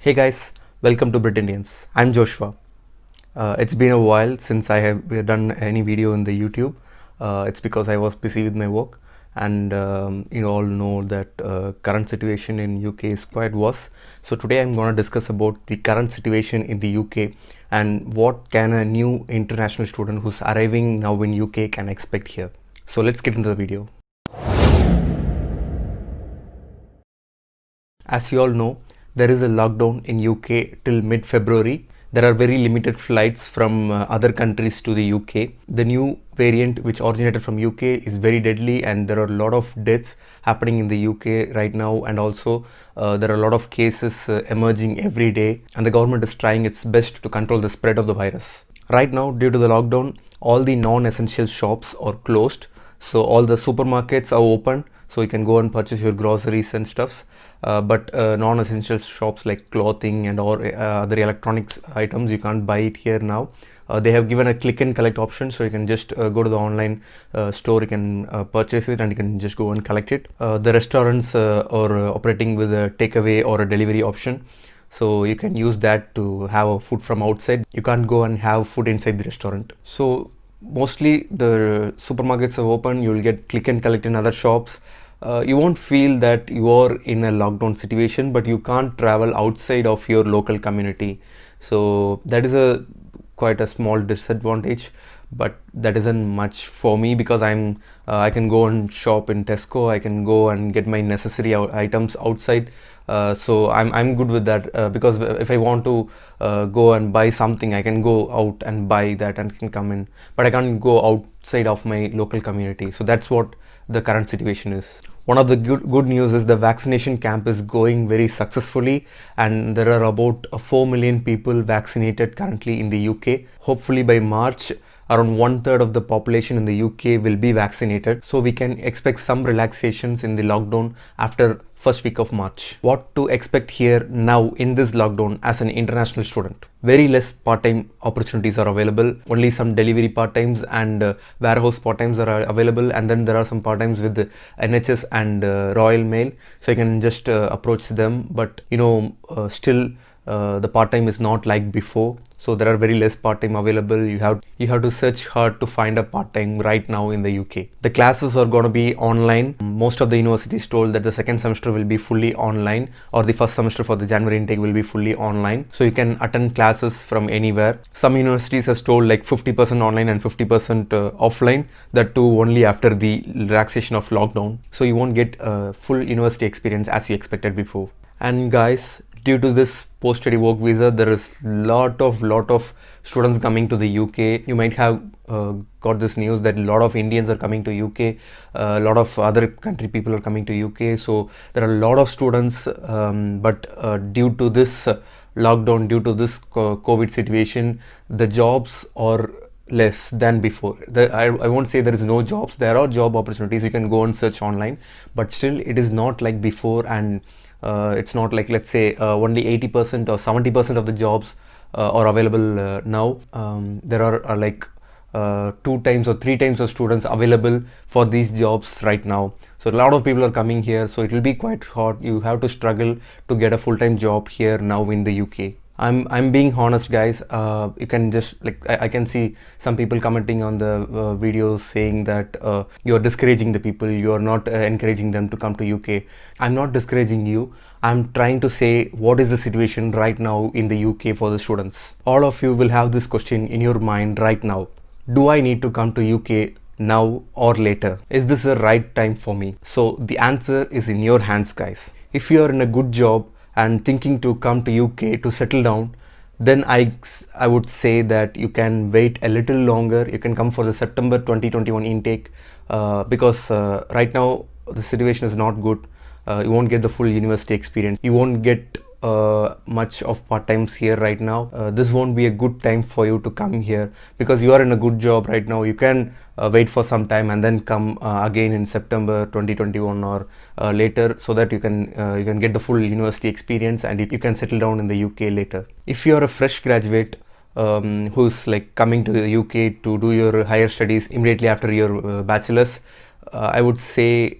Hey guys, welcome to Brit Indians. I'm Joshua. It's been a while since I have done any video in the YouTube. It's because I was busy with my work, and you all know that current situation in UK is quite worse. So today I'm going to discuss about the current situation in the UK and what can a new international student who's arriving now in UK can expect here. So let's get into the video. As you all know, there is a lockdown in UK till mid-February. There are very limited flights from other countries to the UK. The new variant which originated from UK is very deadly, and there are a lot of deaths happening in the UK right now, and also there are a lot of cases emerging every day, and the government is trying its best to control the spread of the virus. Right now, due to the lockdown, all the non-essential shops are closed, so all the supermarkets are open, so you can go and purchase your groceries and stuffs. But non-essential shops like clothing and or other electronics items, you can't buy it here now. They have given a click and collect option, so you can just go to the online store, you can purchase it, and you can just go and collect it. The restaurants are operating with a takeaway or a delivery option, so you can use that to have food from outside. You can't go and have food inside the restaurant. So mostly the supermarkets are open, you'll get click and collect in other shops. You won't feel that you are in a lockdown situation, but you can't travel outside of your local community. So that is a quite a small disadvantage, but that isn't much for me because I can go and shop in Tesco, I can go and get my necessary items outside. So I'm good with that, because if I want to go and buy something, I can go out and buy that and can come in, but I can't go outside of my local community. So that's what the current situation is. One of the good news is the vaccination camp is going very successfully, and there are about 4 million people vaccinated currently in the UK. Hopefully by March, around 1/3 of the population in the UK will be vaccinated, so we can expect some relaxations in the lockdown after first week of March. What to expect here now in this lockdown as an international student? Very less part-time opportunities are available. Only some delivery part-times and warehouse part-times are available, and then there are some part-times with the NHS and Royal Mail, so you can just approach them. But still the part-time is not like before, so there are very less part-time available. You have to search hard to find a part-time right now in the UK. The classes are going to be online. Most of the universities told that the second semester will be fully online, or the first semester for the January intake will be fully online, so you can attend classes from anywhere. Some universities has told like 50% online and 50% offline, that too only after the relaxation of lockdown, so you won't get a full university experience as you expected before. And guys, due to this post-study work visa, there is lot of students coming to the UK. You might have got this news that a lot of Indians are coming to UK, a lot of other country people are coming to UK. So there are a lot of students, but due to this lockdown, due to this COVID situation, the jobs are less than before. I won't say there is no jobs. There are job opportunities. You can go and search online, but still it is not like before, and it's not like, let's say, only 80% or 70% of the jobs are available now. There are like 2 times or 3 times of students available for these jobs right now. So a lot of people are coming here, so it will be quite hard. You have to struggle to get a full-time job here now in the UK. I'm being honest, guys. You can just I can see some people commenting on the videos saying that you're discouraging the people, you're not encouraging them to come to UK. I'm not discouraging you. I'm trying to say what is the situation right now in the UK for the students. All of you will have this question in your mind right now. Do I need to come to UK now or later? Is this the right time for me? So the answer is in your hands, guys. If you are in a good job and thinking to come to UK to settle down, then I would say that you can wait a little longer. You can come for the September 2021 intake, because right now the situation is not good. You won't get the full university experience. You won't get much of part-times here right now. This won't be a good time for you to come here because you are in a good job right now. You can wait for some time and then come again in September 2021 or later, so that you can get the full university experience and you can settle down in the UK later. If you are a fresh graduate who's like coming to the UK to do your higher studies immediately after your bachelor's, I would say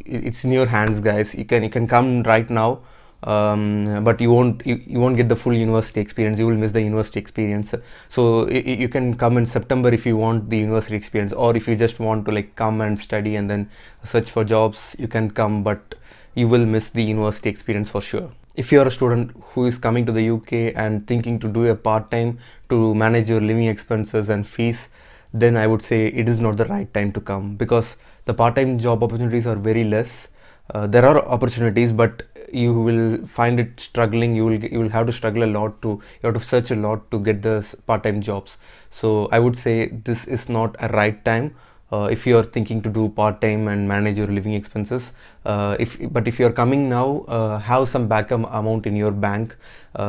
it's in your hands, guys. You can come right now, but you won't get the full university experience. You will miss the university experience. So you can come in September if you want the university experience, or if you just want to like come and study and then search for jobs, you can come, but you will miss the university experience for sure. If you are a student who is coming to the UK and thinking to do a part-time to manage your living expenses and fees, then I would say it is not the right time to come, because the part-time job opportunities are very less. There are opportunities, but you will find it struggling. You will have to struggle a lot to, you have to search a lot to get the part-time jobs. So I would say this is not a right time if you are thinking to do part-time and manage your living expenses. If you are coming now, have some backup amount in your bank,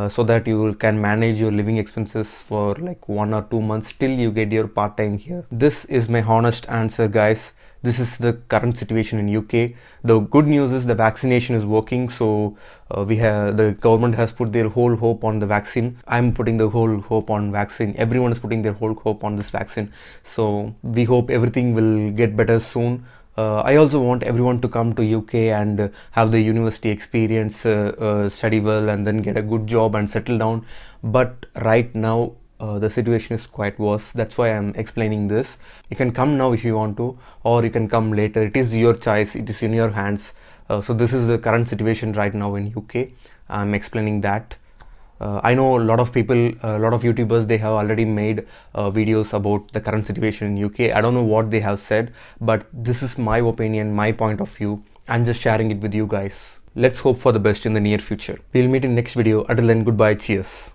so that you can manage your living expenses for like 1 or 2 months till you get your part-time here. This is my honest answer, guys. This is the current situation in UK. The good news is the vaccination is working, so the government has put their whole hope on the vaccine. I'm putting the whole hope on vaccine. Everyone is putting their whole hope on this vaccine. So we hope everything will get better soon. I also want everyone to come to UK and have the university experience, study well, and then get a good job and settle down. But right now, the situation is quite worse. That's why I'm explaining this. You can come now if you want to, or you can come later. It is your choice. It is in your hands. So this is the current situation right now in UK. I'm explaining that. I know a lot of people, a lot of YouTubers, they have already made videos about the current situation in UK. I don't know what they have said, but this is my opinion, my point of view. I'm just sharing it with you guys. Let's hope for the best in the near future. We'll meet in next video. Until then, goodbye. Cheers.